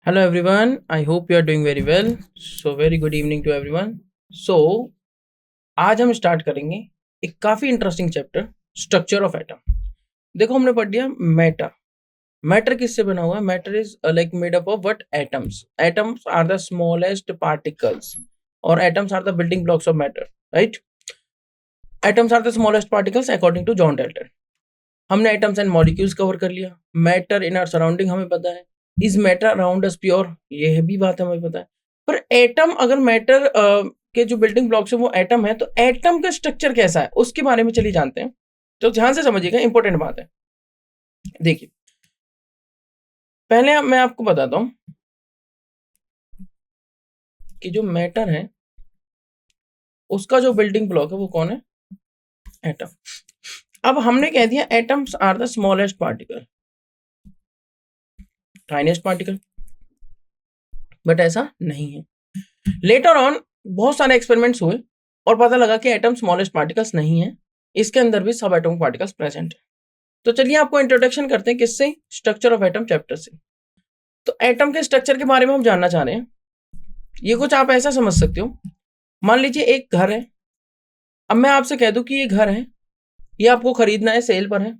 Hello everyone, I hope you are doing very well. So very good evening to everyone. So आज हम start करेंगे एक काफी interesting chapter structure of atom. देखो हमने पढ़ लिया मैटर। मैटर किससे बना हुआ है? Matter is like made up of what? Atoms. Atoms are the smallest particles और atoms are the building blocks of matter, right? Atoms are the smallest particles according to John Dalton. हमने atoms and molecules cover कर लिया। Matter in our surrounding हमें पता है। Is matter around us pure? ये भी बात हमें पता है। पर एटम अगर मैटर के जो बिल्डिंग ब्लॉक्स है वो एटम है, तो एटम का स्ट्रक्चर कैसा है उसके बारे में चलिए जानते हैं। तो ध्यान से समझिएगा, इंपॉर्टेंट बात है। देखिए, पहले मैं आपको बताता हूं कि जो मैटर है उसका जो बिल्डिंग ब्लॉक है वो कौन है? एटम। अब हमने कह दिया atoms are the smallest particle, tiniest particle, but ऐसा नहीं है। लेटर ऑन बहुत सारे एक्सपेरिमेंट्स हुए और पता लगा कि एटम स्मॉलेस्ट पार्टिकल्स नहीं है, इसके अंदर भी सब एटॉमिक पार्टिकल्स प्रेजेंट है। तो चलिए आपको इंट्रोडक्शन करते हैं किससे? स्ट्रक्चर ऑफ एटम चैप्टर से। तो एटम के स्ट्रक्चर के बारे में हम जानना चाह रहे हैं। ये कुछ आप ऐसा समझ सकते हो, मान लीजिए एक घर है। अब मैं आपसे कह दूं कि ये घर है, ये आपको खरीदना है, सेल पर है।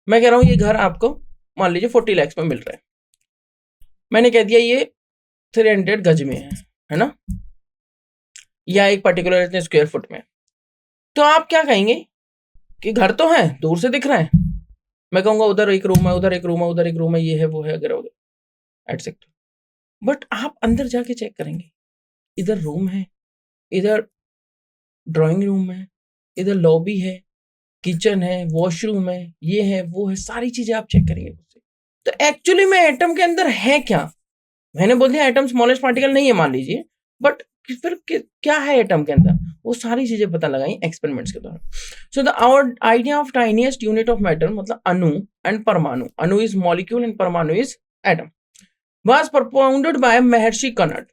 मैं कह रहा हूं ये घर आपको मान लीजिए 40 लाख में मिल रहा है। मैंने कह दिया ये 300 गज में है ना, या एक पर्टिकुलर इतने स्क्वायर फुट में। तो आप क्या कहेंगे कि घर तो है, दूर से दिख रहा है। मैं कहूंगा उधर एक रूम है, उधर एक रूम है, उधर एक रूम है, ये है वो है वगैरह वगैरह एटसेट्रा। बट आप अंदर जाके चेक करेंगे, इधर रूम है, इधर ड्राइंग रूम है, इधर लॉबी है, किचन है, वॉशरूम है, ये है वो है, सारी चीजें आप चेक करेंगे उससे। तो एक्चुअली में एटम के अंदर है क्या? मैंने बोल दिया एटम स्मॉलेस्ट पार्टिकल नहीं है मान लीजिए, बट फिर क्या है एटम के अंदर? वो सारी चीजें पता लगाई एक्सपेरिमेंट्स के द्वारा। So the our idea of tiniest unit of matter, मतलब अणु एंड परमाणु, अणु इज मॉलिक्यूल एंड परमाणु is atom, was propounded by Maharshi Kanad.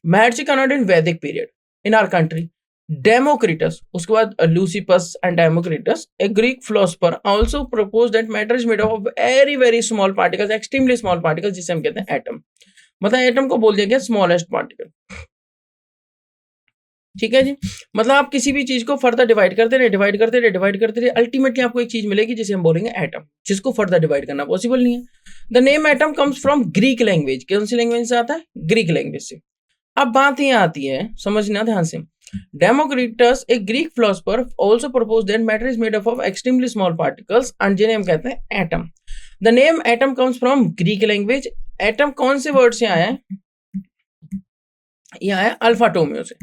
Maharshi Kanad in Vedic period in our country. Democritus, उसके बाद Leucippus and Democritus, a Greek philosopher, also proposed that matter is made up of very very small particles, extremely small particles, जिसे हम कहते हैं atom. मतलब atom को बोल दिया गया स्मॉलेस्ट पार्टिकल। ठीक है जी। मतलब आप किसी भी चीज को फर्दर डिवाइड करते रहे, डिवाइड करते रहे, डिवाइड करते रहे, अल्टीमेटली आपको एक चीज मिलेगी जिसे हम बोलेंगे एटम, जिसको फर्दर डिवाइड करना पॉसिबल नहीं है। The name atom comes from Greek language. कौन सी लैंग्वेज से आता है? ग्रीक लैंग्वेज से। अब बात ये आती है, समझना ध्यान से। डेमोक्रिटस, एक Greek philosopher, also proposed that matter is made up of extremely small particles and जिन्हें हम कहते हैं atom. The name atom comes from Greek language. Atom कौन से वर्ड से आया है? यह आया अल्फाटोमियो से।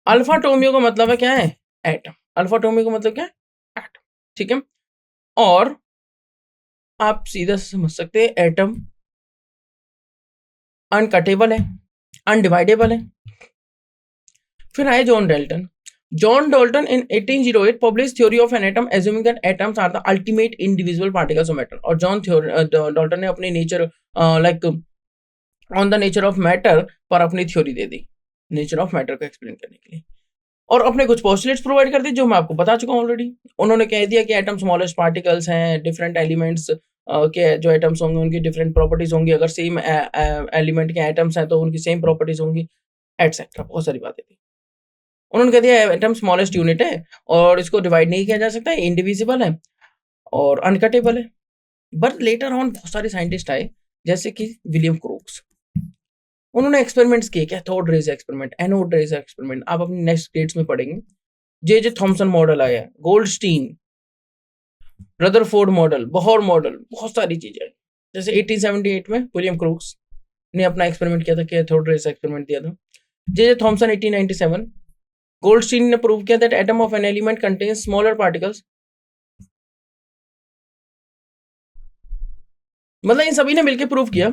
अल्फाटोमियो का मतलब है क्या है? एटम। अल्फाटोमियो का मतलब क्या है? एटम। ठीक है। और आप सीधा समझ सकते हैं एटम अनकटेबल है, अनडिवाइडेबल है। फिर आए John Dalton. John Dalton in 1808 published theory of an atom assuming that atoms are the ultimate indivisible particles of matter। और जॉन डाल्टन ने अपनी nature like on the nature of matter पर अपनी theory they the, nature of matter को explain करने के लिए, और अपने कुछ पोस्टुलेट्स प्रोवाइड कर दी जो मैं आपको बता चुका हूं ऑलरेडी। उन्होंने कह दिया कि एटम स्मॉलेस्ट पार्टिकल्स हैं, डिफरेंट एलिमेंट्स के जो एटम्स होंगे उनकी डिफरेंट प्रॉपर्टीज होंगी, अगर सेम एलिमेंट के एटम्स हैं तो उनकी सेम प्रॉपर्टीज होंगी, एटसेट्रा। बहुत सारी बातें थी। उन्होंने कह दिया एटम स्मॉलेस्ट यूनिट है और इसको डिवाइड नहीं किया जा सकता, इंडिविजिबल है और अनकटेबल है। बट लेटर ऑन बहुत सारे साइंटिस्ट आए, जैसे कि विलियम क्रूक्स। उन्होंने एक्सपेरिमेंट्स किए, cathode rays experiment, anode rays experiment, आप अपनी नेक्स्ट ग्रेड्स में पढ़ेंगे। जे थॉमसन मॉडल आया, Goldstein, Rutherford model, Bohr model, बहुत सारी चीजें। जैसे 1878 में विलियम क्रूक्स ने अपना एक्सपेरिमेंट किया था, कैथोड रेज एक्सपेरिमेंट दिया था। जे थॉमसन 1897, गोल्डस्टीन ने प्रूव किया that atom of an element contains smaller particles. मतलब इन सभी ने मिलकर प्रूव किया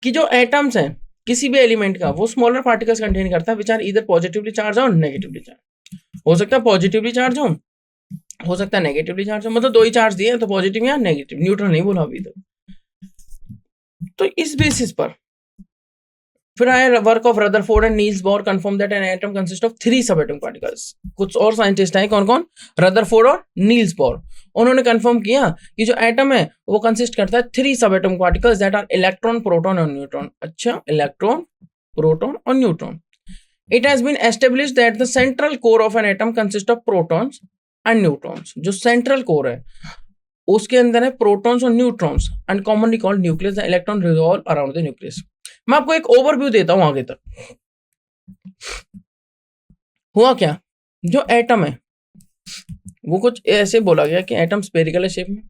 कि जो एटम्स हैं किसी भी एलिमेंट का, वो स्मॉलर पार्टिकल्स कंटेन करता है विच आर इधर पॉजिटिवली चार्ज और नेगेटिवली चार्ज। हो सकता है पॉजिटिवली चार्ज हो सकता है नेगेटिवली चार्ज हो, मतलब दो ही चार्ज दिए तो पॉजिटिव या नेगेटिव, न्यूट्रल नहीं बोला अभी तक। तो इस बेसिस पर फिर आया work of Rutherford and Niels Bohr confirm that an atom consist of 3 सब एटॉमिक पार्टिकल्स। कुछ और साइंटिस्ट हैं, कौन कौन? रदरफोर्ड और नील्स बोर। उन्होंने कंफर्म किया कि जो एटम है वो कंसिस्ट करता है 3 सब atomic particles that are electron, proton और न्यूट्रॉन। अच्छा, इलेक्ट्रॉन, प्रोटॉन और neutron. It has been established that the central core of an atom consist of protons and neutrons. जो सेंट्रल कोर है उसके अंदर है प्रोटॉन्स और neutrons and commonly called nucleus. The electron revolve around the nucleus. मैं आपको एक overview देता हूं आगे तक। हुआ क्या, जो एटम है वो कुछ ऐसे बोला गया कि एटम स्फेरिकल है शेप में,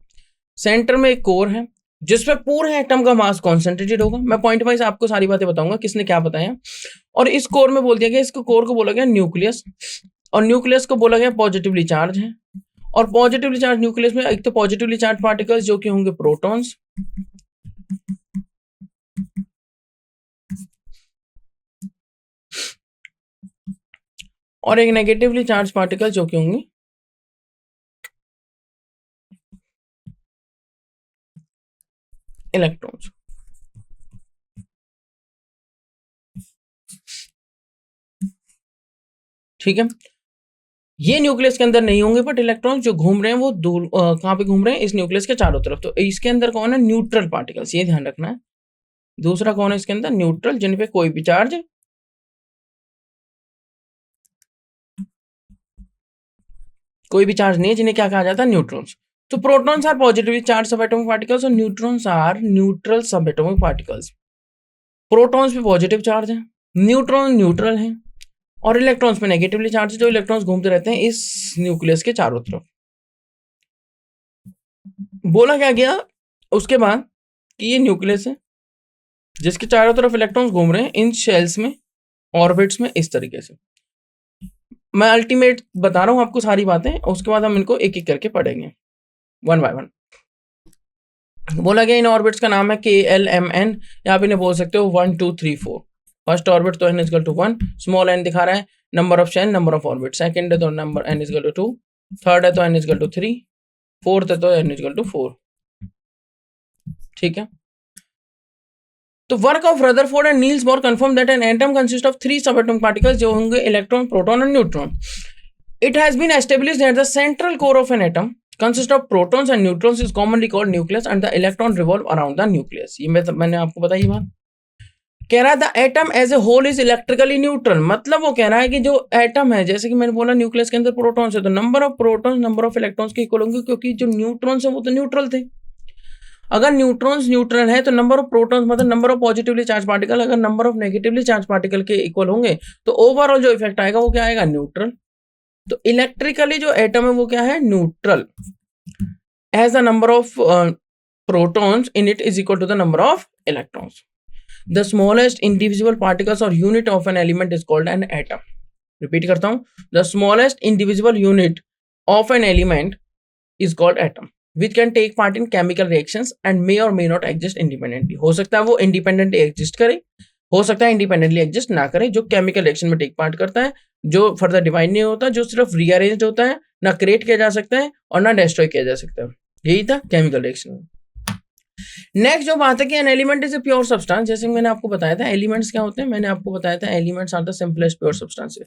सेंटर में एक कोर है जिसमें पूरे एटम का मास कॉन्सेंट्रेटेड होगा। मैं पॉइंट वाइज आपको सारी बातें बताऊंगा किसने क्या बताया। और इस कोर में बोल दिया गया, इसको कोर को बोला गया न्यूक्लियस, और न्यूक्लियस को बोला गया पॉजिटिवली चार्ज है। और पॉजिटिवली चार्ज न्यूक्लियस में एक तो पॉजिटिवली चार्ज पार्टिकल्स जो कि होंगे प्रोटॉन्स, और एक नेगेटिवली चार्ज पार्टिकल जो कि होंगे इलेक्ट्रॉन्स। ठीक है, ये न्यूक्लियस के अंदर नहीं होंगे, बट इलेक्ट्रॉन्स जो घूम रहे हैं वो दूर कहां पे घूम रहे हैं? इस न्यूक्लियस के चारों तरफ। तो इसके अंदर कौन है? न्यूट्रल पार्टिकल्स, ये ध्यान रखना है। दूसरा कौन है इसके अंदर? न्यूट्रल, जिन पे कोई भी चार्ज नहीं है, जिन्हें क्या कहा जाता है? न्यूट्रॉन्स। तो प्रोटॉन्स आर पॉजिटिवली चार्ज सब एटॉमिक पार्टिकल्स और न्यूट्रॉन्स आर न्यूट्रल सब एटॉमिक पार्टिकल्स। प्रोटॉन्स पे पॉजिटिव चार्ज है, न्यूट्रॉन न्यूट्रल है, और इलेक्ट्रॉन्स पे नेगेटिवली चार्ज है, जो इलेक्ट्रॉन्स घूमते रहते हैं इस न्यूक्लियस के चारों तरफ। बोला क्या गया उसके बाद कि ये न्यूक्लियस है जिसके चारों तरफ इलेक्ट्रॉन्स घूम रहे हैं इन शेल्स में, ऑर्बिट्स में, इस तरीके से। मैं अल्टीमेट बता रहा हूं आपको सारी बातें, उसके बाद हम इनको एक एक करके पढ़ेंगे वन बाय वन। बोला गया इन ऑर्बिट्स का नाम है KLMN, या आप इन्हें बोल सकते हो 1 2 3 4। फर्स्ट ऑर्बिट तो n equal to 1, small n दिखा रहा है number of shell, number of orbit. Second है तो number n equal to 2, third है तो n इक्वल टू 3, फोर्थ है तो n इक्वल टू 4। ठीक है, तो work of Rutherford and Niels Bohr confirm that an atom consist of 3 subatomic particles जो होंगे इलेक्ट्रॉन, प्रोटॉन और neutron. It has been established that the central core of an atom consist of protons and neutrons is commonly called nucleus and the electron revolve around the nucleus। ये मैंने आपको बताई बात। कह रहा है the atom as a whole is electrically neutral, मतलब वो कह रहा है कि जो एटम है, जैसे कि मैंने बोला न्यूक्लियस के अंदर प्रोटॉन्स है, तो number of protons number of electrons के इक्वल होंगे, क्योंकि जो न्यूट्रॉन्स है वो तो न्यूट्रल थे। अगर न्यूट्रॉन्स न्यूट्रल है तो नंबर ऑफ प्रोटॉन्स मतलब number of positively charge particle अगर number of negatively charge particle के इक्वल होंगे तो ओवरऑल जो इफेक्ट आएगा वो क्या आएगा? न्यूट्रल। तो इलेक्ट्रिकली जो एटम है वो क्या है? Neutral. as the number of protons in it is equal to the number of electrons. The smallest indivisible particles or unit of an element is called an atom. Repeat करता हूँ, the smallest indivisible unit of an element is called atom, which can take part in chemical reactions and may or may not exist independently. हो सकता है वो independently exist करे, हो सकता है independently exist ना करे। जो chemical reaction में take part करता है, जो further divide नहीं होता, जो सिर्फ rearranged होता है, ना create किया जा सकता है और ना destroy किया जा सकता है। यही था केमिकल रिएक्शन में। नेक्स्ट जो बात है कि an element is a pure substance, जैसे मैंने आपको बताया था एलिमेंट्स क्या होते हैं, मैंने आपको बताया था elements are the simplest pure substances.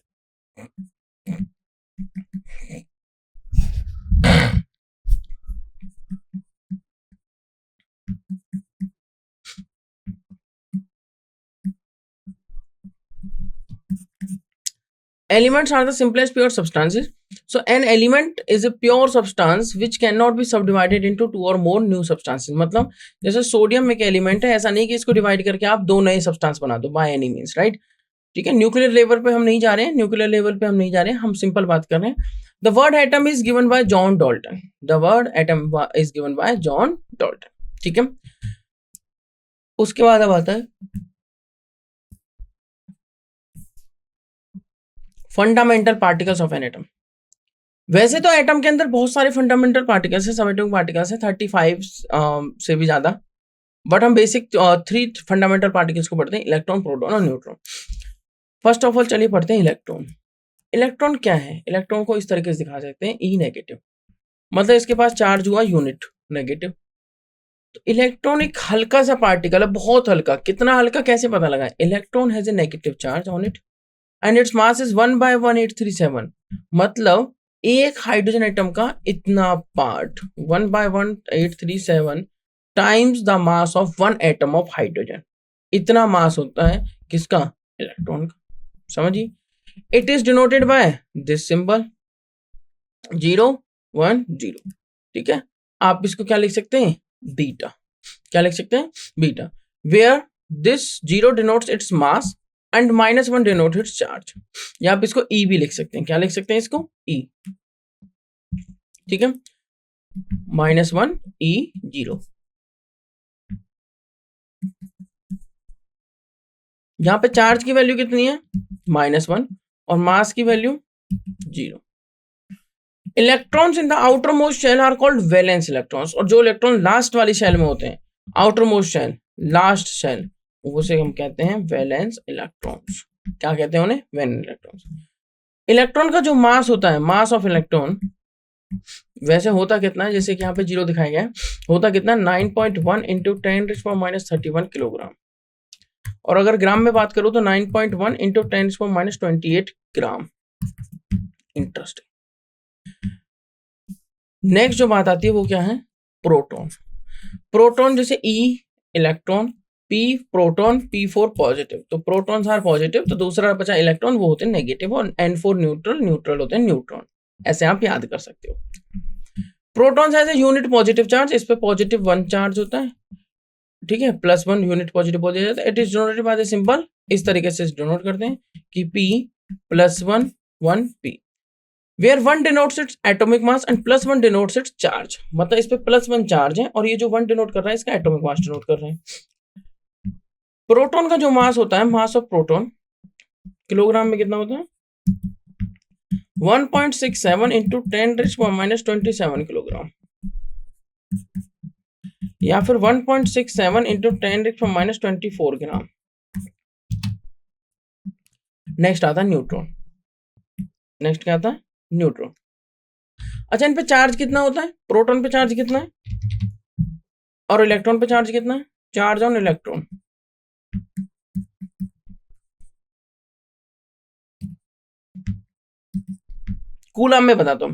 Elements are the simplest pure substances. So an element is a pure substance which cannot be subdivided into 2 or more new substances। मतलब जैसे सोडियम एक एलिमेंट है, ऐसा नहीं कि इसको डिवाइड करके आप 2 नए सब्सटेंस बना दो बाय एनी मींस, राइट। ठीक है, न्यूक्लियर लेवल पे हम नहीं जा रहे हैं, हम सिंपल बात कर रहे हैं। The word atom is given by John Dalton. The word atom is given by John Dalton. ठीक है, उसके बाद अब आता है fundamental particles of an atom. वैसे तो एटम के अंदर बहुत सारे फंडामेंटल पार्टिकल्स है, सबएटॉमिक पार्टिकल्स है 35 से भी ज्यादा, बट हम बेसिक 3 फंडामेंटल पार्टिकल्स को पढ़ते हैं, इलेक्ट्रॉन, प्रोटॉन और न्यूट्रॉन। फर्स्ट ऑफ ऑल चलिए पढ़ते हैं इलेक्ट्रॉन। इलेक्ट्रॉन क्या है? इलेक्ट्रॉन को इस तरीके से दिखा सकते हैं, ई नेगेटिव, मतलब इसके पास चार्ज हुआ यूनिट नेगेटिव। तो इलेक्ट्रॉन एक हल्का सा पार्टिकल है, बहुत हल्का। कितना हल्का कैसे पता लगा? Electron has a negative charge on it and it's mass is 1/1837। मतलब एक हाइड्रोजन एटम का इतना part 1/1837 times the mass of one atom of hydrogen. इतना मास होता है किसका? इलेक्ट्रॉन का। समझिए, it is denoted by this symbol 0 1 0। ठीक है, आप इसको क्या लिख सकते हैं? बीटा। क्या लिख सकते हैं? Beta. Where this 0 denotes its mass and -1 denote its charge. या आप इसको ई भी लिख सकते हैं। क्या लिख सकते हैं इसको? ई। ठीक है, -1 E0। यहां पे चार्ज की वैल्यू कितनी है? -1 और मास की value 0। Electrons in the outermost shell are called valence electrons. और जो इलेक्ट्रॉन लास्ट वाली शेल में होते हैं, outermost shell, last shell, उसे हम कहते हैं वैलेंस इलेक्ट्रॉन्स। क्या कहते हैं उन्हें? Valence electrons. इलेक्ट्रॉन का जो मास होता है, मास ऑफ इलेक्ट्रॉन, वैसे होता कितना है? जैसे कि यहाँ पे 0 दिखाया गया है, होता कितना? 9.1 इंटू 10⁻31 किलोग्राम। और अगर ग्राम में बात करूं तो 9.1 इंटू 10⁻28 ग्राम। इंटरेस्टिंग। नेक्स्ट जो बात आती है वो क्या है? प्रोटॉन। प्रोटॉन जैसे E electron, P proton, P4 positive. तो प्रोटॉन्स आर पॉजिटिव, तो दूसरा बचा इलेक्ट्रॉन, वो होते हैं नेगेटिव। और N4 न्यूट्रल, न्यूट्रल होते हैं न्यूट्रॉन। ऐसे आप याद कर सकते हो। Protons has a unit positive charge. इस पे पॉजिटिव 1 चार्ज होता है। ठीक है, +1 यूनिट पॉजिटिव बोल दिया जाता है। It is denoted by the symbol, इस तरीके से डिनोट करते हैं कि P +1 1 P, where 1 denotes its atomic mass and +1 denotes its charge. मतलब इस पे +1 चार्ज है और ये जो 1 डिनोट कर रहा है इसका एटॉमिक मास डिनोट कर रहे हैं। प्रोटॉन का जो मास होता है, मास ऑफ प्रोटॉन किलोग्राम में कितना होता है? 1.67 इंटू 10⁻27 किलोग्राम, या फिर 1.67 इंटू 10⁻24 ग्राम। नेक्स्ट आता है न्यूट्रॉन। नेक्स्ट क्या आता है? न्यूट्रॉन। अच्छा, इन पे चार्ज कितना होता है? प्रोटॉन पे चार्ज कितना है और इलेक्ट्रॉन पे चार्ज कितना है? Charge on electron. कूलम में बताता हूं।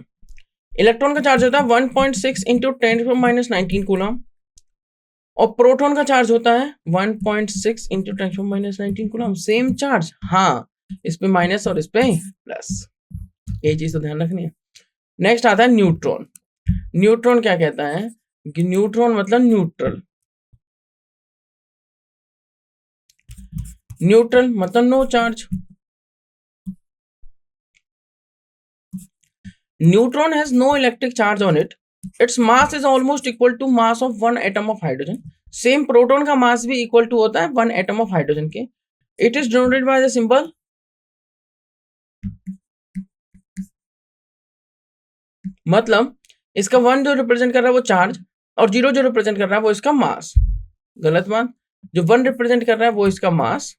इलेक्ट्रॉन का चार्ज होता है 1.6 इंटू 10⁻19 कूलम और प्रोटॉन का चार्ज होता है 1.6 इंटू 10⁻19 कूलम। सेम चार्ज, हाँ, इस पे माइनस और इस पे प्लस। ये चीज तो ध्यान रखनी है। नेक्स्ट आता है न्यूट्रॉन। न्यूट्रॉन क्या कहता है कि न्यूट्रॉन मतलब न्यूट्रल। न्यूट्रल मतलब no charge. Neutron has no electric charge on it. Its mass is almost equal to mass of 1 atom of hydrogen. Same proton का मास भी इक्वल टू होता है 1 एटम ऑफ हाइड्रोजन के। It is denoted by the symbol मतलब इसका 1 जो represent कर रहा है वो चार्ज और 0 जो रिप्रेजेंट कर रहा है वो इसका मास। गलत बात, जो 1 रिप्रेजेंट कर रहा है वो इसका मास,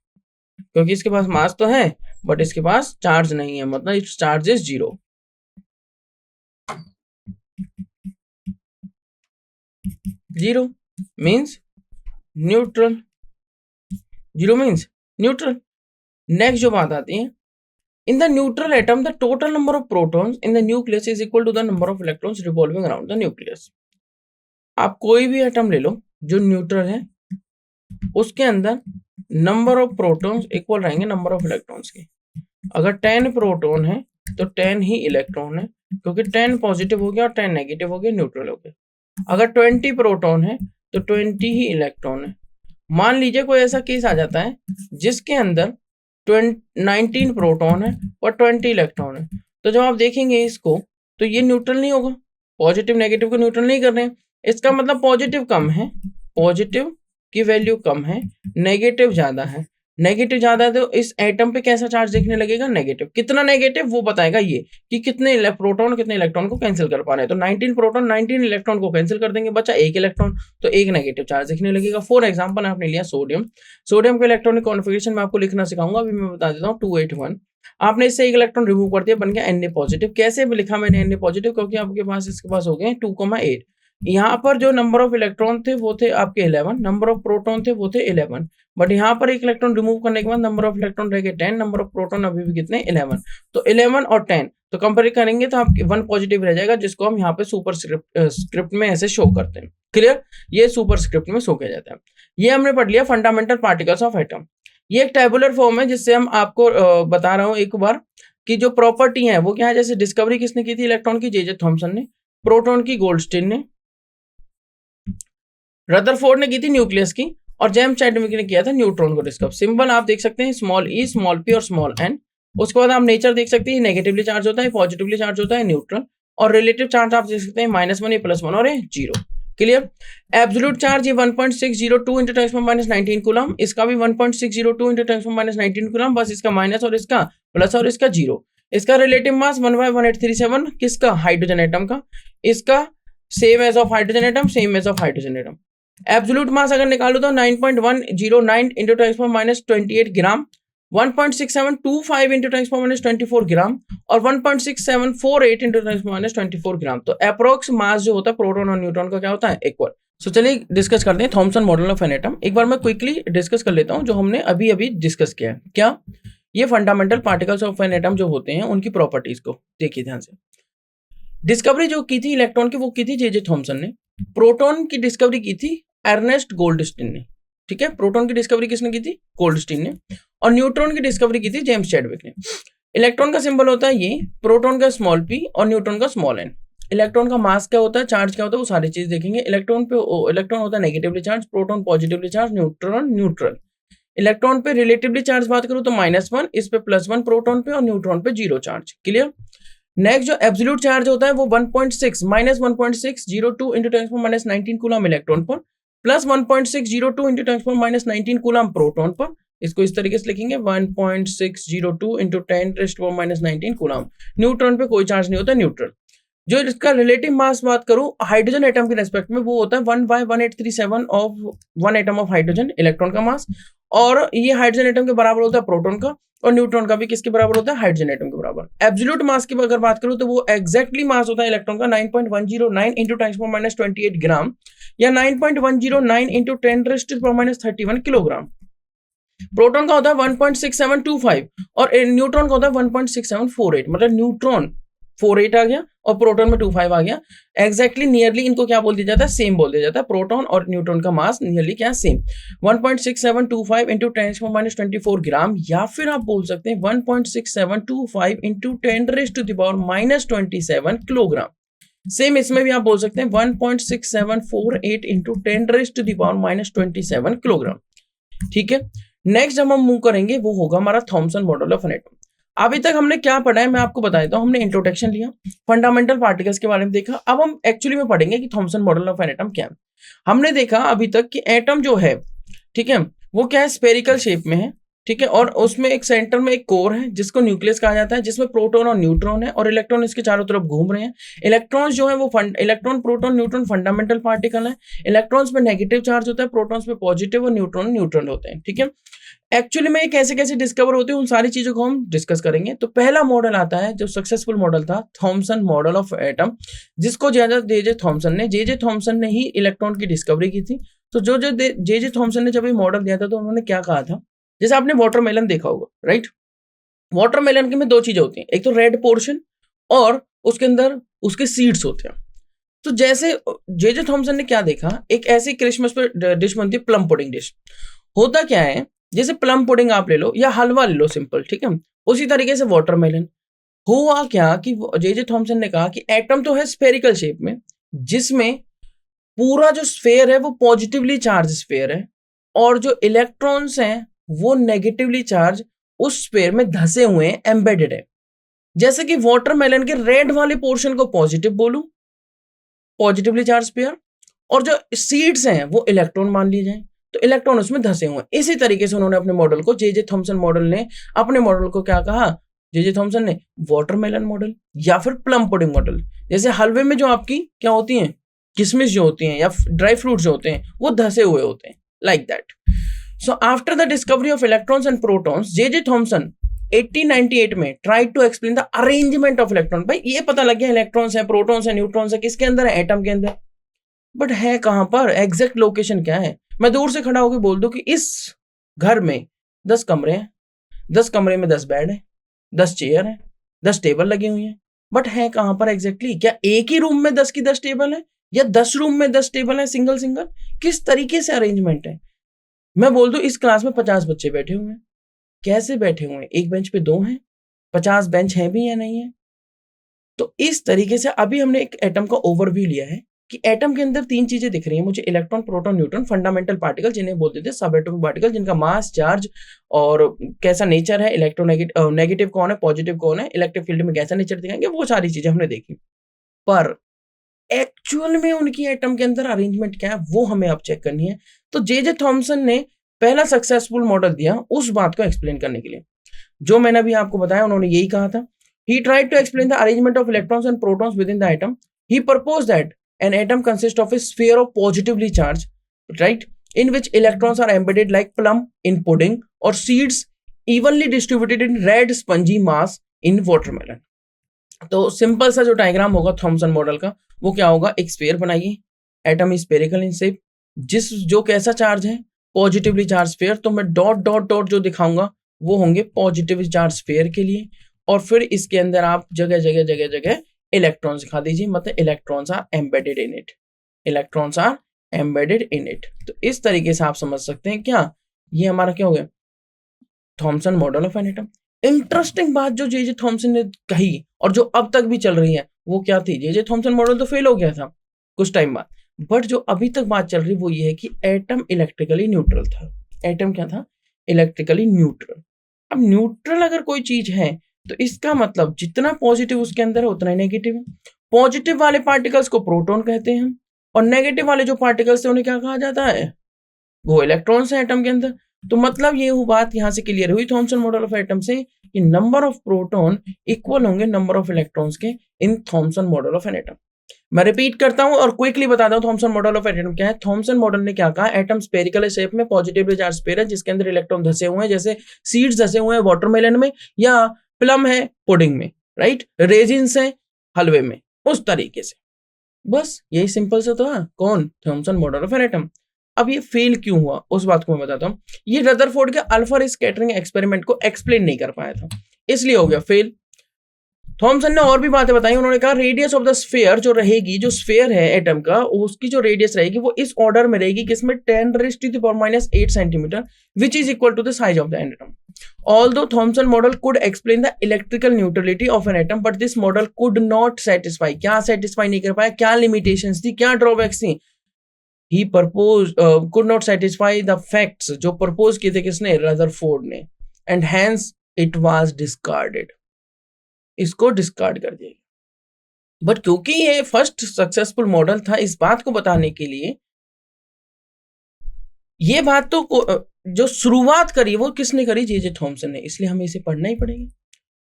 क्योंकि इसके पास मास तो है बट इसके पास चार्ज नहीं है, मतलब it's charge is 0। 0 means neutral. 0 means neutral. Next जो बात आती है, in the neutral atom the total number of protons in the nucleus is equal to the number of electrons revolving around the nucleus। आप कोई भी atom ले लो जो neutral है, उसके अंदर नंबर ऑफ प्रोटॉन्स इक्वल रहेंगे नंबर ऑफ इलेक्ट्रॉन्स के। अगर 10 प्रोटॉन है तो 10 ही इलेक्ट्रॉन है, क्योंकि 10 पॉजिटिव हो गया और 10 नेगेटिव हो गया, न्यूट्रल हो गया। अगर 20 प्रोटॉन है तो 20 ही इलेक्ट्रॉन है। मान लीजिए कोई ऐसा केस आ जाता है जिसके अंदर 19 प्रोटॉन है और 20 इलेक्ट्रॉन है, तो जब आप देखेंगे इसको तो ये न्यूट्रल नहीं होगा। पॉजिटिव नेगेटिव को न्यूट्रल नहीं कर रहे हैं, इसका मतलब पॉजिटिव कम है, पॉजिटिव की वैल्यू कम है, नेगेटिव ज्यादा है। नेगेटिव ज्यादा है तो इस एटम पे कैसा चार्ज देखने लगेगा? नेगेटिव। कितना नेगेटिव वो बताएगा ये कि कितने प्रोटॉन कितने इलेक्ट्रॉन को कैंसिल कर पा रहे हैं। तो 19 प्रोटॉन 19 इलेक्ट्रॉन को कैंसिल कर देंगे, बचा 1 इलेक्ट्रॉन, तो 1 नेगेटिव चार्ज दिखने लगेगा। फॉर एग्जांपल आपने लिया सोडियम। सोडियम के इलेक्ट्रॉनिक कॉन्फिगरेशन में आपको लिखना सिखाऊंगा, अभी मैं बता देता हूँ 281। आपने इससे 1 इलेक्ट्रॉन रिमूव कर दिया, बन गया Na पॉजिटिव। कैसे भी लिखा मैंने Na पॉजिटिव? क्योंकि आपके पास इसके पास हो गए 2,8। यहाँ पर जो नंबर ऑफ इलेक्ट्रॉन थे वो थे आपके 11, नंबर ऑफ प्रोटॉन थे वो थे 11, बट यहाँ पर एक इलेक्ट्रॉन रिमूव करने के बाद नंबर ऑफ इलेक्ट्रॉन रह गए 10, नंबर ऑफ प्रोटॉन अभी भी कितने 11। तो 11 और 10 तो कंपेयर करेंगे तो आपके 1 पॉजिटिव रह जाएगा, जिसको हम यहाँ पे सुपर स्क्रिप्ट में ऐसे शो करते हैं। क्लियर, ये सुपर स्क्रिप्ट में शो किया जाता है। ये हमने पढ़ लिया फंडामेंटल पार्टिकल्स ऑफ एटम। ये एक टेबुलर फॉर्म है जिससे हम आपको बता रहा हूँ एक बार कि जो प्रॉपर्टी है वो क्या है। जैसे डिस्कवरी किसने की थी इलेक्ट्रॉन की, जे थॉमसन ने, प्रोटॉन की गोल्डस्टीन ने, रदरफोर्ड ने की थी न्यूक्लियस की, और जेम्स चैडविक ने किया था न्यूट्रॉन को डिस्कवर। सिंबल आप देख सकते हैं स्मॉल ई, स्मॉल पी और स्मॉल एन। उसके बाद आप नेचर देख सकते हैं, नेगेटिवली चार्ज होता है, पॉजिटिवली चार्ज होता है न्यूट्रल, और रिलेटिव चार्ज आप देख सकते हैं -1, +1 और 0। क्लियर। एब्सोल्यूट चार्ज ये 1.602 × 10⁻19 कूलम, इसका भी 1.602 × 10⁻19 कूलम, बस इसका माइनस और इसका प्लस और इसका 0। इसका रिलेटिव मास 1/1837 किसका, हाइड्रोजन एटम का। इसका same as of hydrogen atom, same as of hydrogen atom. Absolute mass अगर निकालो तो 9.109 × 10⁻28 ग्राम, 1.6725 × 10⁻24 ग्राम और 1.6748 × 10⁻24 ग्राम। तो अप्रोक्स मास जो होता है प्रोटॉन और न्यूट्रॉन का क्या होता है, इक्वल। सो चलिए डिस्कस करते हैं Thompson model of an atom. एक बार मैं क्विकली डिस्कस कर लेता हूं जो हमने अभी अभी डिस्कस किया है। क्या, ये fundamental particles of an atom जो होते हैं उनकी प्रॉपर्टीज को देखिए ध्यान से। डिस्कवरी जो की थी इलेक्ट्रॉन की वो की थी जे थॉमसन ने। प्रोटॉन की डिस्कवरी की थी अर्नेस्ट गोल्डस्टीन ने। ठीक है, प्रोटॉन की डिस्कवरी किसने की थी, गोल्डस्टीन ने। और न्यूट्रॉन की डिस्कवरी की थी जेम्स चैडविक ने। इलेक्ट्रॉन का सिंबल होता है ये, प्रोटॉन का स्मॉल पी और न्यूट्रॉन का स्मॉल एन। इलेक्ट्रॉन का मास क्या होता है, चार्ज क्या होता है, वो सारी चीज देखेंगे। इलेक्ट्रॉन होता है negatively charge, proton positively charge, neutron neutral. Electron पे रिलेटिवली चार्ज बात करूं तो -1, इस पे +1 प्रोटॉन पे और न्यूट्रॉन पे 0 चार्ज। क्लियर। नेक्स्ट जो एब्सोल्यूट चार्ज होता है वो 1.6 -1.602 × 10⁻19 कूलम इलेक्ट्रॉन पर, प्लस 1.602 × 10⁻19 कूलम प्रोटॉन पर। इसको इस तरीके से लिखेंगे 1.602 × 10⁻19 कूलम। न्यूट्रॉन पे कोई चार्ज नहीं होता, न्यूट्रल। जो इसका रिलेटिव मास बात करूं हाइड्रोजन एटम के रेस्पेक्ट में, वो होता है 1/1837 of 1 atom of hydrogen, electron का मास। और ये हाइड्रोजन एटम के बराबर होता है प्रोटॉन का, और न्यूट्रॉन का भी किसके बराबर होता है, हाइड्रोजन एटम के बराबर। एब्सोल्यूट मास की अगर बात करूं तो वो एग्जैक्टली मास होता है इलेक्ट्रॉन का 9.109 × 10⁻28 ग्राम या 9.109 × 10⁻31 किलोग्राम। प्रोटॉन का होता है 1.6725 और न्यूट्रॉन का होता है 1.6748, मतलब न्यूट्रॉन 48 आ गया और प्रोटॉन में 25 आ गया। एग्जैक्टली नियरली इनको क्या बोल दिया जाता है, सेम बोल दिया जाता है। प्रोटॉन और न्यूट्रॉन का मास नियरली क्या, सेम। 1.6725 × 10⁻24 ग्राम, या फिर आप बोल सकते हैं 1.6725 × 10⁻27 किलोग्राम। सेम इसमें भी आप बोल सकते हैं 1.6748 × 10⁻27 किलोग्राम। ठीक है। नेक्स्ट जब हम मूव करेंगे वो होगा हमारा Thompson model of an atom. अभी तक हमने क्या पढ़ा है मैं आपको बता देता हूं। हमने इंट्रोडक्शन लिया, फंडामेंटल पार्टिकल्स के बारे में देखा। अब हम एक्चुअली में पढ़ेंगे कि Thompson model of an atom क्या है। हमने देखा अभी तक कि एटम जो है, ठीक है, वो क्या है, स्फेरिकल शेप में है। ठीक है, और उसमें एक सेंटर में एक कोर है जिसको न्यूक्लियस कहा जाता है, जिसमें प्रोटॉन और न्यूट्रॉन है और इलेक्ट्रॉन इसके चारों तरफ घूम रहे हैं। इलेक्ट्रॉन्स जो है वो electron, proton, neutron fundamental particle है। इलेक्ट्रॉन्स पे नेगेटिव चार्ज होता है, प्रोटॉन्स पे पॉजिटिव और न्यूट्रॉन न्यूट्रल होते हैं। ठीक है, एक्चुअली में कैसे कैसे डिस्कवर होते हैं उन सारी चीजों को हम डिस्कस करेंगे। तो पहला मॉडल आता है जो सक्सेसफुल मॉडल था, थॉमसन मॉडल ऑफ एटम, जिसको जे थॉमसन ने ही इलेक्ट्रॉन की डिस्कवरी की थी। तो जो जे थॉमसन ने जब ये मॉडल दिया था तो उन्होंने क्या कहा था, जैसे आपने वाटरमेलन देखा होगा, राइट। वाटरमेलन के में दो चीजें होती हैं, एक तो रेड पोर्शन और उसके अंदर उसके सीड्स होते हैं। तो जैसे जे थॉमसन ने क्या देखा, एक ऐसी क्रिसमस पे डिश बनती है, प्लम पुडिंग डिश। होता क्या है, जैसे प्लम पुडिंग आप ले लो या हलवा ले लो सिंपल, ठीक है, उसी तरीके से वाटरमेलन। हुआ क्या कि जे थॉमसन ने कहा कि एटम तो है स्फेरिकल शेप में, जिसमें पूरा जो स्फेयर है वो पॉजिटिवली चार्ज स्फेयर है, और जो इलेक्ट्रॉन्स हैं वो नेगेटिवली चार्ज उस स्फेयर में धसे हुए हैं, एम्बेडेड है। जैसे कि वाटरमेलन के रेड वाले पोर्शन को पॉजिटिव बोलूं, पॉजिटिवली चार्ज स्फेयर, और जो सीड्स हैं वो इलेक्ट्रॉन मान लिए जाए, तो इलेक्ट्रॉन उसमें धसे हुए। इसी तरीके से उन्होंने अपने मॉडल को, जे थॉमसन मॉडल ने अपने मॉडल को क्या कहा, जे थॉमसन ने वाटरमेलन मॉडल या फिर प्लम पुडिंग मॉडल। जैसे हलवे में जो आपकी क्या होती हैं, किशमिश जो होती हैं या ड्राई फ्रूट जो होते हैं वो धसे हुए होते हैं, like that. So after the discovery of electrons and protons, J Thomson 1898 में try to explain the arrangement of electron. भाई ये पता लग गया इलेक्ट्रॉन्स है, प्रोटॉन्स है, न्यूट्रॉन्स है, किसके अंदर है, एटम के अंदर। बट है कहां पर, एग्जैक्ट लोकेशन क्या है? मैं दूर से खड़ा होकर बोल दूं कि इस घर में 10 कमरे हैं, 10 कमरे में 10 बेड है, 10 चेयर है, 10 टेबल लगी हुई है, बट है कहां पर एग्जैक्टली? क्या एक ही रूम में 10 की 10 टेबल है, या 10 रूम में 10 टेबल है, सिंगल सिंगल? किस तरीके से अरेंजमेंट है? मैं बोल दूं इस क्लास में 50 बच्चे बैठे हुए हैं, कैसे बैठे हुए हैं? एक बेंच पे 2 हैं, 50 बेंच है भी या नहीं है? तो इस तरीके से अभी हमने एक एटम का ओवरव्यू लिया है कि एटम के अंदर 3 चीजें दिख रही हैं मुझे, electron, proton, neutron, fundamental particle, जिन्हें बोलते थे सब एटॉमिक पार्टिकल, जिनका मास, चार्ज और कैसा नेचर है, इलेक्ट्रोनेगेटिव नेगेटिव कौन है, पॉजिटिव कौन है, इलेक्ट्रिक फील्ड में कैसा नेचर दिखाएंगे, वो सारी चीजें हमने देखी। पर एक्चुअल में उनकी एटम के अंदर अरेंजमेंट क्या है वो हमें अब चेक करनी है। तो जे थॉमसन ने पहला सक्सेसफुल मॉडल दिया उस बात को एक्सप्लेन करने के लिए, जो मैंने अभी आपको बताया, उन्होंने यही कहा था। He tried to explain the arrangement of electrons and protons within the atom. He proposed that an atom consists of a sphere of positively charged, right, in which electrons are embedded like plum in pudding or seeds evenly distributed in red spongy mass in watermelon. तो simple सा जो diagram होगा Thompson model का वो क्या होगा, एक sphere बनाइए, atom is spherical in shape, जो कैसा चार्ज है, पॉजिटिवली चार्ज स्फीयर, तो मैं डॉट डॉट डॉट जो दिखाऊंगा वो होंगे पॉजिटिव चार्ज स्फीयर के लिए, और फिर इसके अंदर आप जगह जगह जगह जगह इलेक्ट्रॉन्स दिखा दीजिए, मतलब electrons are embedded in it, electrons are embedded in it. तो इस तरीके से आप समझ सकते हैं क्या, ये हमारा क्या हो गया, Thompson model of an atom. Interesting बात जो जे थॉमसन ने कही और जो अब तक भी चल रही है वो क्या थी, जे थॉमसन मॉडल तो फेल हो गया था कुछ टाइम बाद, बट जो अभी तक बात चल रही वो ये है कि एटम इलेक्ट्रिकली न्यूट्रल था। एटम क्या था, इलेक्ट्रिकली न्यूट्रल। अब न्यूट्रल अगर कोई चीज है तो इसका मतलब जितना पॉजिटिव उसके अंदर है उतना ही नेगेटिव है। पॉजिटिव वाले पार्टिकल्स को प्रोटॉन कहते हैं हम, और नेगेटिव वाले जो पार्टिकल्स है उन्हें क्या कहा जाता है, वो इलेक्ट्रॉन्स हैं एटम के अंदर। तो मतलब ये बात यहां से क्लियर हुई थॉमसन मॉडल ऑफ एटम से कि नंबर ऑफ प्रोटॉन इक्वल होंगे नंबर ऑफ इलेक्ट्रॉन्स के in Thomson model of an atom. मैं रिपीट करता हूं और क्विकली बताता हूं थॉमसन मॉडल ऑफ एटम क्या है। थॉमसन मॉडल ने क्या कहा, एटम स्फेरिकल शेप में पॉजिटिवली चार्ज स्फीयर है जिसके अंदर इलेक्ट्रॉन धसे हुए हैं, जैसे सीड्स धसे हुए हैं वाटरमेलन में, या प्लम है पुडिंग में, राइट, रेजिन्स है हलवे में, उस तरीके से। बस यही सिंपल सा तो है कौन, Thompson model of an atom. अब ये फेल क्यों हुआ उस बात को मैं बताता हूं। ये रदरफोर्ड के अल्फा स्कैटरिंग एक्सपेरिमेंट को एक्सप्लेन नहीं कर पाया था, इसलिए हो गया फेल। थॉमसन ने और भी बातें बताई, उन्होंने कहा रेडियस ऑफ द स्फीयर जो रहेगी, जो स्फीयर है एटम का, उसकी जो रेडियस रहेगी वो इस ऑर्डर में रहेगी किसमें, 10⁻⁻8 centimetre, which is equal to the size of the atom. Although Thomson model could explain the electrical neutrality of an atom, but this model could not satisfy. क्या satisfy नहीं कर पाया, क्या limitations थी, क्या drawbacks थी? He proposed could not satisfy the facts जो propose किए थे किसने, रदरफोर्ड ने, and hence it was discarded. इसको डिस्कार्ड कर दिया गया। बट क्योंकि ये फर्स्ट सक्सेसफुल मॉडल था, इस बात को बताने के लिए, ये बात तो जो शुरुआत करी वो किसने करी, जे थॉमसन ने, इसलिए हमें इसे पढ़ना ही पड़ेगा,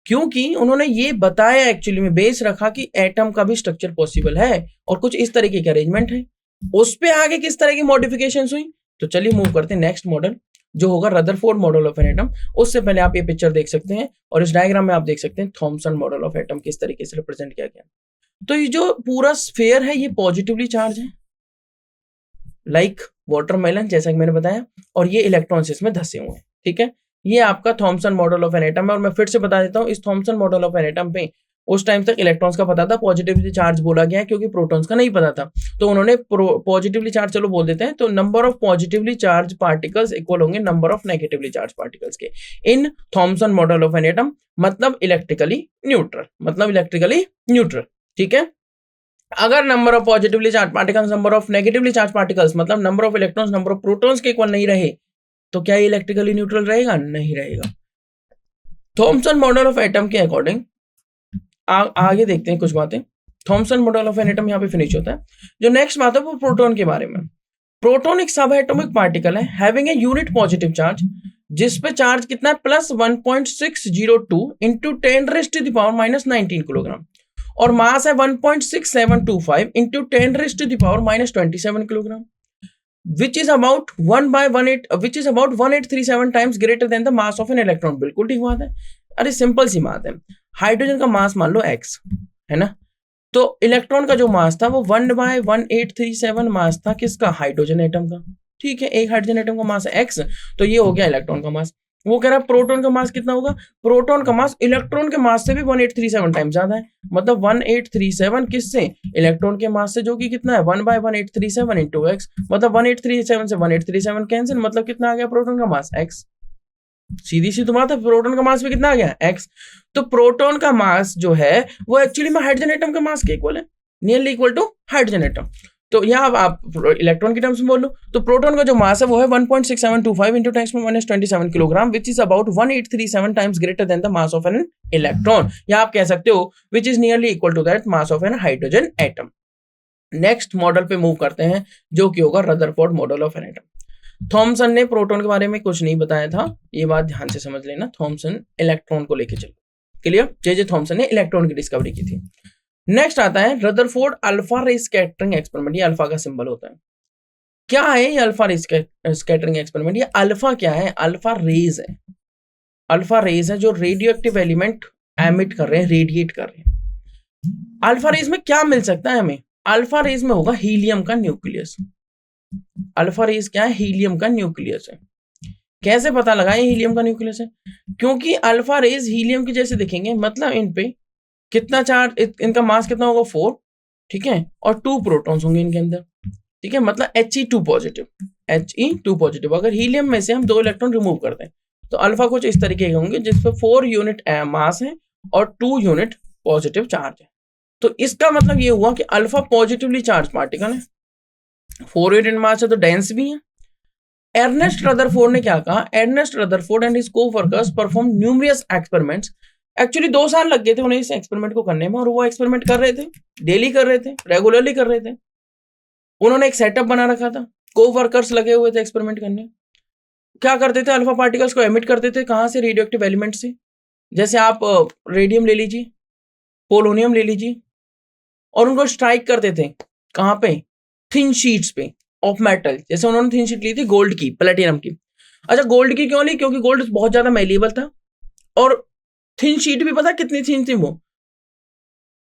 क्योंकि उन्होंने ये बताया एक्चुअली में, बेस रखा कि एटम का भी स्ट्रक्चर पॉसिबल है और कुछ इस तरीके के अरेंजमेंट है। उस पे आगे किस तरह की मॉडिफिकेशंस हुई, तो चलिए मूव करते हैं नेक्स्ट मॉडल जो होगा Rutherford model of an atom. उससे पहले आप ये पिक्चर देख सकते हैं और इस डायग्राम में आप देख सकते हैं थॉमसन मॉडल ऑफ एटम किस तरीके से रिप्रेजेंट किया गया। तो ये जो पूरा स्फीयर है ये पॉजिटिवली चार्ज है, लाइक वाटरमेलन जैसा कि मैंने बताया, और ये इलेक्ट्रॉन्स इसमें धसे हुए हैं, ठीक है। ये आपका Thompson model of an atom है, और मैं फिर से बता देता हूँ, इस Thompson model of an atom पे उस टाइम तक इलेक्ट्रॉन्स का पता था, पॉजिटिवली चार्ज बोला गया है क्योंकि प्रोटॉन्स का नहीं पता था, तो उन्होंने पॉजिटिवली चार्ज चलो बोल देते हैं, तो number of positively charge particles equal होंगे number of negatively charge particles के in Thomson model of an atom, मतलब इलेक्ट्रिकली न्यूट्रल, ठीक है। अगर number of positively charge particles number of negatively charge particles, मतलब number of electrons number of protons के equal नहीं रहे, तो क्या ये इलेक्ट्रिकली न्यूट्रल रहेगा, नहीं रहेगा। थॉमसन मॉडल ऑफ एटम के अकॉर्डिंग आगे देखते हैं कुछ बातें। Thompson model of an atom यहाँ पे फिनिश होता है। जो नेक्स्ट बात है वो प्रोटॉन के बारे में। प्रोटॉन एक सब एटॉमिक पार्टिकल है having a unit positive charge, जिस पे चार्ज कितना है +1.602 इंटू 10⁻⁻19 किलोग्राम, और मास है 1.6725 into 10⁻⁻27 kilogram, which is about 1837 times greater than the mass of an electron। बिल्कुल ठीक बात है। अरे सिंपल सी बात है, हाइड्रोजन का मास मान लो x है ना, तो इलेक्ट्रॉन का जो मास था वो 1/1837 मास था किसका, हाइड्रोजन एटम का। ठीक है, एक हाइड्रोजन एटम का मास है x, तो ये हो गया इलेक्ट्रॉन का मास। वो कह रहा है प्रोटॉन का मास कितना होगा, प्रोटॉन का मास इलेक्ट्रॉन के मास से भी 1837 टाइम ज्यादा है, मतलब 1837 किससे, इलेक्ट्रॉन के मास से, जो कि कितना है 1/1837 इंटू एक्स, मतलब 1837 से 1837 कैंसिल, मतलब कितना आ गया प्रोटॉन का मास x। सीधी सी तो बात है, प्रोटॉन का मास भी कितना आ गया x। तो प्रोटॉन का मास जो है वो एक्चुअली में हाइड्रोजन एटम के मास के इक्वल है, nearly equal to hydrogen atom. तो यहाँ आप इलेक्ट्रॉन की टर्म्स में बोल लो, तो प्रोटॉन का जो मास है वो है 1.6725 into 10⁻27 kilogram, which is about 1837 times greater than the mass of an electron, या आप कह सकते हो which is nearly equal to that mass of an hydrogen atom. Next model पे मूव करते हैं, जो कि होगा Rutherford model of an atom. Thomson ने प्रोटॉन के बारे में कुछ नहीं बताया था, ये बात ध्यान से समझ लेना। थॉमसन इलेक्ट्रॉन को लेके चलो, क्लियर, जे थॉमसन ने इलेक्ट्रॉन की डिस्कवरी की थी। नेक्स्ट आता है रदरफोर्ड अल्फा रे स्कैटरिंग एक्सपेरिमेंट, ये अल्फा का सिंबल होता है। क्या है ये अल्फा रे स्कैटरिंग एक्सपेरिमेंट, ये अल्फा क्या है, अल्फा रेज है। अल्फा रेज है जो रेडियो एक्टिव एलिमेंट एमिट कर रहे हैं, रेडिएट कर रहे हैं। अल्फा रेज में क्या मिल सकता है हमें, अल्फा रेज में होगा हीलियम का न्यूक्लियस। अल्फा रेज क्या है, हीलियम का न्यूक्लियस है। कैसे पता लगाए हीलियम का न्यूक्लियस है, क्योंकि अल्फा रेज हीलियम के जैसे दिखेंगे, मतलब इन पे कितना चार्ज, इनका मास कितना होगा 4, ठीक है, और 2 प्रोटॉन्स होंगे इनके अंदर, ठीक है, मतलब He2 पॉजिटिव, He2 पॉजिटिव। अगर हीलियम में से हम 2 इलेक्ट्रॉन रिमूव कर दें तो अल्फा कुछ इस तरीके के होंगे, जिसपे 4 यूनिट मास है और 2 यूनिट पॉजिटिव चार्ज है। तो इसका मतलब ये हुआ कि अल्फा पॉजिटिवली चार्ज पार्टिकल है, 4 यूनिट मास है तो डेंस भी है। एर्नेस्ट रदरफोर्ड ने क्या कहा, Ernest Rutherford and his coworkers perform numerous experiments. Actually 2 साल लग गए थे उन्हें इस एक्सपेरिमेंट को करने में, और वो एक्सपेरिमेंट कर रहे थे, डेली कर रहे थे, रेगुलरली कर रहे थे। उन्होंने एक सेटअप बना रखा था, को-वर्कर्स लगे हुए थे एक्सपेरिमेंट करने। क्या करते थे, अल्फा पार्टिकल्स को एमिट करते थे, कहां से, रेडियो एक्टिव एलिमेंट से। जैसे आप रेडियम ले लीजिए, पोलोनियम ले लीजिए, और उनको स्ट्राइक करते थे कहां पे, थिन शीट्स पे ऑफ मेटल। जैसे उन्होंने थिन शीट ली थी गोल्ड की, प्लेटिनम की। अच्छा, गोल्ड की क्यों ली, क्योंकि गोल्ड बहुत ज्यादा मेलेबल था, और थिन शीट भी पता कितनी थिन थी वो,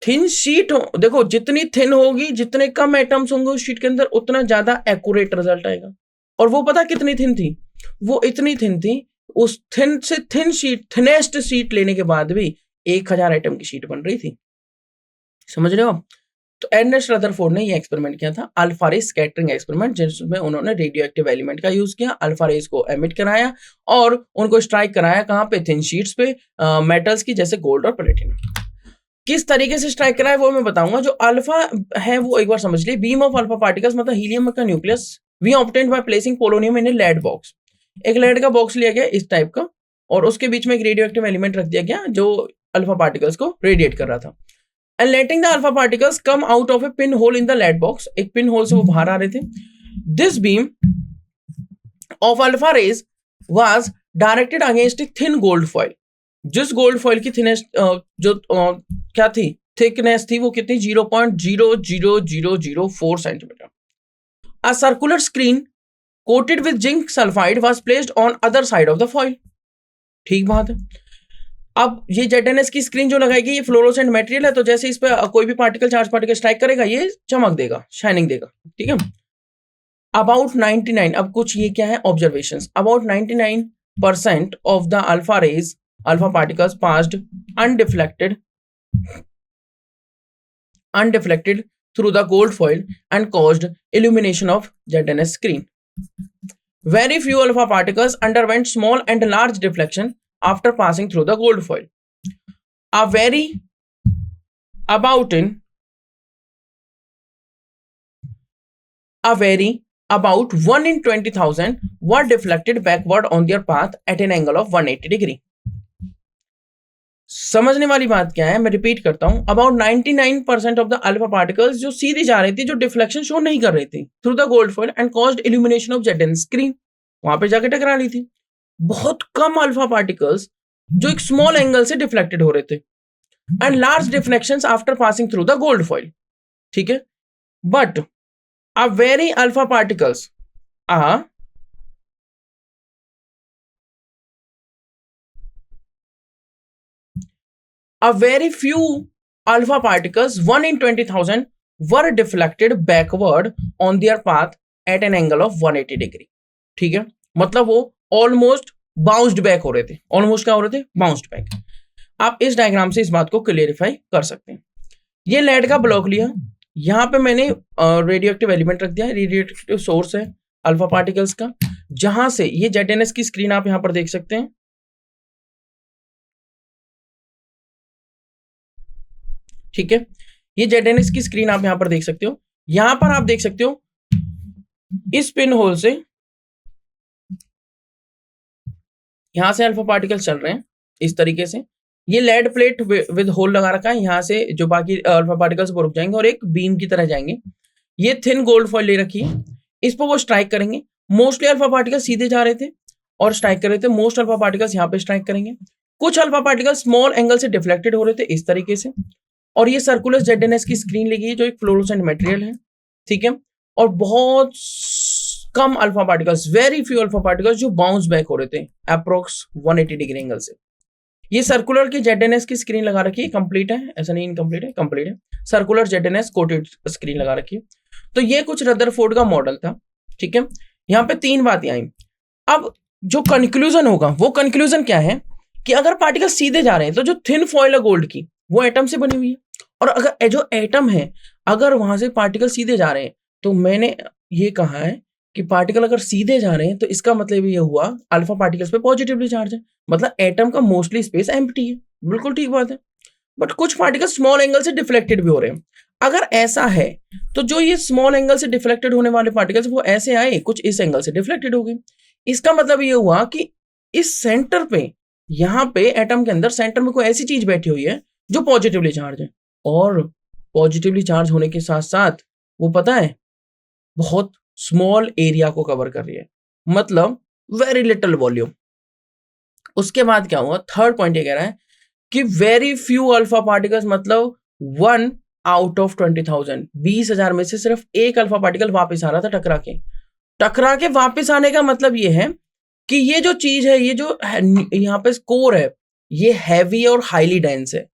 थिन शीट हो, देखो जितनी थिन होगी, जितने कम एटम्स होंगे उस शीट के अंदर, उतना ज्यादा एक्यूरेट रिजल्ट आएगा। और वो पता कितनी थिन थी, वो इतनी थिन थी, उस थिन से थिन शीट, थिनेस्ट शीट लेने के बाद भी 1000 एटम की शीट बन रही थी। समझ रहे हो। तो एर्नेस्ट रदरफोर्ड ने ये एक्सपेरिमेंट किया था, अल्फा रे स्कैटरिंग एक्सपेरिमेंट, जिसमें उन्होंने रेडियो एक्टिव एलिमेंट का यूज किया, अल्फा रेज को एमिट कराया और उनको स्ट्राइक कराया कहां पे, थिन शीट्स पे, मेटल्स की, जैसे गोल्ड और प्लेटिनम। किस तरीके से स्ट्राइक कराया वो मैं बताऊंगा। जो अल्फा है वो एक बार समझ लीजिए, बीम ऑफ अल्फा पार्टिकल्स, मतलब हीलियम का nucleus we obtained by placing polonium in a lead box. एक लेड का बॉक्स लिया गया इस टाइप का, और उसके बीच में एक रेडियो एक्टिव एलिमेंट रख दिया गया जो अल्फा पार्टिकल्स को रेडिएट कर रहा था, and letting the alpha particles come out of a pinhole in the lead box. एक पिन होल से वो बाहर आ रहे थे। This beam of alpha rays was directed against a thin gold foil. जिस गोल्ड फॉइल की thinnest क्या थी, थिकनेस थी, वो कितनी, 0.00004 सेंटीमीटर। A circular screen coated with zinc sulphide was placed on other side of the foil. ठीक बात है। अब ये ZnS की स्क्रीन जो लगाएगी, ये फ्लोरोसेंट मटेरियल है, तो जैसे इस पे कोई भी पार्टिकल, चार्ज पार्टिकल स्ट्राइक करेगा, ये चमक देगा, शाइनिंग देगा, ठीक है। अबाउट 99, अब कुछ ये क्या है observations, about 99% of the alpha rays, alpha particles passed undeflected through the gold foil and caused illumination of ZnS screen. Very few alpha particles underwent small and large deflection after passing through the gold foil. A very about 1 in 20,000 were deflected backward on their path at an angle of 180 degree. समझने वाली बात क्या है, मैं repeat करता हूं, about 99% of the alpha particles जो सीधी जा रही थी, जो डिफ्लेक्शन शो नहीं कर रही थी, through the gold foil and caused illumination of ZnS screen, वहां पे जाके टकरा ली थी। बहुत कम अल्फा पार्टिकल्स जो एक स्मॉल एंगल से डिफ्लेक्टेड हो रहे थे, and large deflections after passing through the gold foil, ठीक है। But a very alpha particles a very few alpha particles 1 in 20,000 were deflected backward on their path at an angle of 180 degree. ठीक है, मतलब वो almost bounced back हो रहे थे, almost क्या हो रहे थे, बाउंस्ड बैक। आप इस डायग्राम से इस बात को क्लियरिफाई कर सकते हैं। ये लेड का ब्लॉक लिया, यहां पे मैंने रेडियो एक्टिव एलिमेंट रख दिया, रेडियो एक्टिव सोर्स है अल्फा पार्टिकल्स का, जहां से ये ZNS की स्क्रीन आप यहां पर देख सकते हैं, ठीक है, ये ZNS की स्क्रीन आप यहां पर देख सकते हो। यहां पर आप देख सकते हो इस पिन होल से यहां से अल्फा पार्टिकल्स चल रहे हैं इस तरीके से। ये लेड प्लेट विद होल लगा रखा है, यहां से जो बाकी अल्फा पार्टिकल्स वो रुक जाएंगे और एक बीम की तरह जाएंगे। ये थिन गोल्ड फॉइल ले रखी है, इस पर वो स्ट्राइक करेंगे। मोस्टली अल्फा पार्टिकल्स सीधे जा रहे थे और स्ट्राइक कर रहे थे, मोस्ट अल्फा पार्टिकल्स यहाँ पे स्ट्राइक करेंगे। कुछ अल्फा पार्टिकल्स स्मॉल एंगल से डिफ्लेक्टेड हो रहे थे इस तरीके से। और ये सर्कुलर ZNS की स्क्रीन लगी है जो एक फ्लोरोसेंट मटेरियल है, ठीक है। और बहुत कम alpha particles, very few alpha particles जो बाउंस बैक हो रहे थे अप्रोक्स 180 डिग्री एंगल से। ये सर्कुलर की ZNS की स्क्रीन लगा रखी है, कंप्लीट है, ऐसा नहीं इनकम्प्लीट है, कंप्लीट है। सर्कुलर ZNS कोटेड स्क्रीन लगा रखी है। तो ये कुछ रदरफोर्ड का मॉडल था, ठीक है। यहाँ पे 3 बातें आई। अब जो कंक्लूजन होगा वो कंक्लूजन क्या है कि अगर पार्टिकल सीधे जा रहे हैं तो जो थिन फॉइल है गोल्ड की वो एटम से बनी हुई है, और अगर जो एटम है अगर वहां से पार्टिकल सीधे जा रहे हैं तो मैंने ये कहा है कि पार्टिकल अगर सीधे जा रहे हैं तो इसका मतलब ये हुआ अल्फा पार्टिकल्स पे पॉजिटिवली चार्ज है, मतलब एटम का मोस्टली स्पेस एम्प्टी है। बिल्कुल ठीक बात है। बट कुछ पार्टिकल स्मॉल एंगल से डिफ्लेक्टेड भी हो रहे हैं। अगर ऐसा है तो जो ये स्मॉल एंगल से डिफ्लेक्टेड होने वाले पार्टिकल्स वो ऐसे आए, कुछ इस एंगल से डिफ्लेक्टेड हो गए। इसका मतलब ये हुआ कि इस सेंटर पे, यहां पे एटम के अंदर सेंटर में कोई ऐसी चीज बैठी हुई है जो पॉजिटिवली चार्ज है, और पॉजिटिवली चार्ज होने के साथ साथ वो पता है बहुत स्मॉल एरिया को कवर कर रही है, मतलब वेरी लिटिल वॉल्यूम। उसके बाद क्या हुआ, थर्ड पॉइंट ये कह रहा है कि वेरी फ्यू अल्फा पार्टिकल्स, मतलब 1 आउट ऑफ 20,000, 20,000 में से सिर्फ एक अल्फा पार्टिकल वापस आ रहा था टकरा के वापस आने का मतलब ये है कि ये जो चीज है, ये जो यहाँ पे कोर है, ये हैवी और हाईली डेंस है।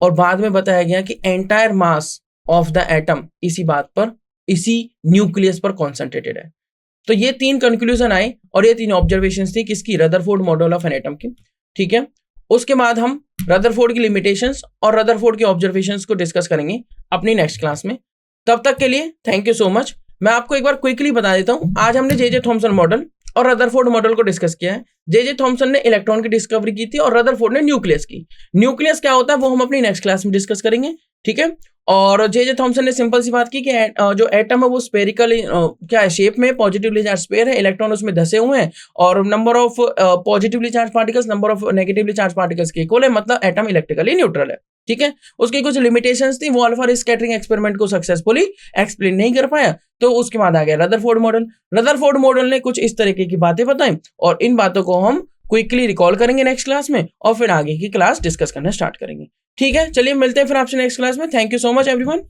और बाद में बताया गया कि entire mass of the atom इसी बात पर, इसी न्यूक्लियस पर कॉन्सेंट्रेटेड है। तो ये 3 कंक्लूजन आए और ये 3 ऑब्जर्वेशंस थी किसकी, Rutherford model of an atom की, ठीक है। उसके बाद हम रदरफोर्ड की लिमिटेशंस और रदरफोर्ड के ऑब्जर्वेशंस को डिस्कस करेंगे अपनी नेक्स्ट क्लास में। तब तक के लिए थैंक यू सो मच। मैं आपको एक बार क्विकली बता देता हूं, आज हमने जे थॉमसन मॉडल और रदरफोर्ड मॉडल को डिस्कस किया है। जे थॉमसन ने इलेक्ट्रॉन की डिस्कवरी की थी और रदरफोर्ड ने न्यूक्लियस की। न्यूक्लियस क्या होता है वो हम अपनी नेक्स्ट क्लास में डिस्कस करेंगे, ठीक है। और जे थॉमसन ने सिंपल सी बात की कि जो एटम है वो स्पेरिकल क्या है, शेप में, पॉजिटिवली चार्ज स्फीयर है, इलेक्ट्रॉन उसमें धसे हुए हैं और number of positively charge particles number of negatively charge particles के इक्वल है, मतलब एटम इलेक्ट्रिकली न्यूट्रल है, ठीक है। उसकी कुछ लिमिटेशंस थी, वो अल्फा स्कैटरिंग एक्सपेरिमेंट को सक्सेसफुली एक्सप्लेन नहीं कर पाया, तो उसके बाद आ गया रदरफोर्ड मॉडल। रदरफोर्ड मॉडल ने कुछ इस तरीके की बातें बताई और इन बातों को हम क्विकली रिकॉल करेंगे नेक्स्ट क्लास में और फिर आगे की क्लास डिस्कस करना स्टार्ट करेंगे, ठीक है। चलिए मिलते हैं फिर आपसे नेक्स्ट क्लास में। Thank you so much everyone.